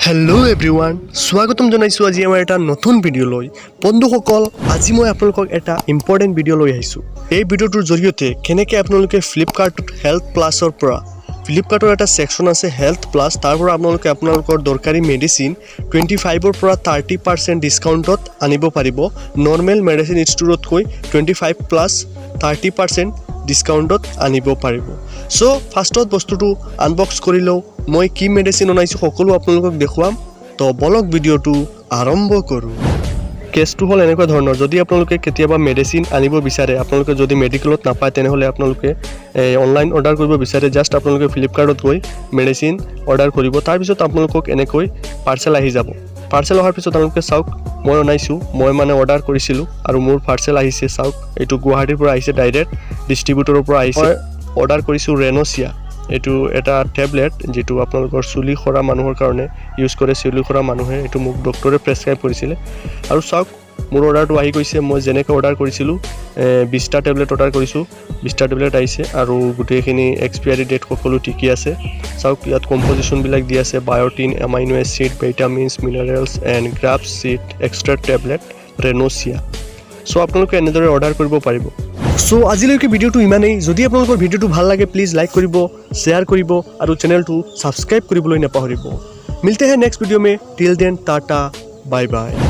hello everyone स्वागतम जनाइছো আজি আমাৰ এটা নতুন ভিডিও লৈ বন্ধুসকল আজি মই আপোনালোকক এটা ইম্পৰ্টেন্ট ভিডিও লৈ আহিছো এই ভিডিওটোৰ জৰিয়তে কেনেকৈ আপোনালোকে ফ্লিপকাৰ্টত হেল্থ প্লাছৰ পৰা ফ্লিপকাৰ্টৰ এটা সেকশন আছে হেল্থ প্লাছ তাৰ পৰা আপোনালোকে আপোনালোকৰ দৰকাৰী মেডিসিন 25 ৰ পৰা 30% ডিসকাউন্টত আনিব পাৰিব নৰমাল মেডিসিন ষ্টৰতকৈ 25 প্লাস 30% ডিসকাউন্টত আনিব পাৰিব সো ফাৰ্স্টত বস্তুটো আনবক্স কৰি লও মই কি মেডিসিন অনাইছো সকলো আপোনালোকক দেখুৱাম তো বলক ভিডিওটো আৰম্ভ কৰো কেছটো হল এনেকুৱা ধৰণৰ যদি আপোনালোকে কেতিয়াবা মেডিসিন আনিব বিচাৰে আপোনালোকে যদি মেডিকেলত নাপায় তেনেহলে আপোনালোকে অনলাইন অৰ্ডাৰ কৰিব বিচাৰে জাস্ট আপোনালোকে ফ্লিপকাৰ্টত গৈ মেডিসিন অৰ্ডাৰ কৰিব তাৰ পিছত আপোনালোকক এনেকৈ পাৰ্সেল আহি যাব পাৰ্সেল অহাৰ পিছত আপোনালোকে চাওক মই অনাইছো মই মানে অৰ্ডাৰ কৰিছিলো আৰু মোৰ পাৰ্সেল আহিছে চাওক এটো গুৱাহাটীৰ পৰা আহিছে ডাইৰেক্ট ডিস্ট্ৰিবিউটৰৰ পৰা আহিছে অৰ্ডাৰ কৰিছো ৰেনোচিয়া এটো এটা ট্যাবলেট যেটো আপোনালোকৰ চুলি খৰা মানুহৰ কাৰণে ইউজ কৰে চুলি খৰা মানুহে এটো মোক ডক্টৰে প্ৰেছক্ৰাইব কৰিছিল আৰু চাওক মোৰ অৰ্ডাৰটো আহি গৈছে মই জেনেকৈ অৰ্ডাৰ কৰিছিলো 20টা ট্যাবলেট অৰ্ডাৰ কৰিছো 20টা ট্যাবলেট আহিছে আৰু গুটেখিনি এক্সপায়াৰি ডেট সকলো ঠিকই আছে চাওক ইয়াত কম্পোজিশন বিলাক দি আছে biotin amino acid vitamins minerals and grape seed extract tablet ৰেনোচিয়া সো আপোনালোকে এনেদৰে অৰ্ডাৰ কৰিব পাৰিব সো আজিলৈকে ভিডিওটো ইমানেই যদি আপোনালোকৰ ভিডিওটো ভাল লাগে প্লিজ লাইক কৰিব শেয়াৰ কৰিব আৰু চেনেলটো সাবস্ক্ৰাইব কৰিবলৈ নাপাহৰিব মিলতে हैं नेक्स्ट वीडियो में till then tata bye bye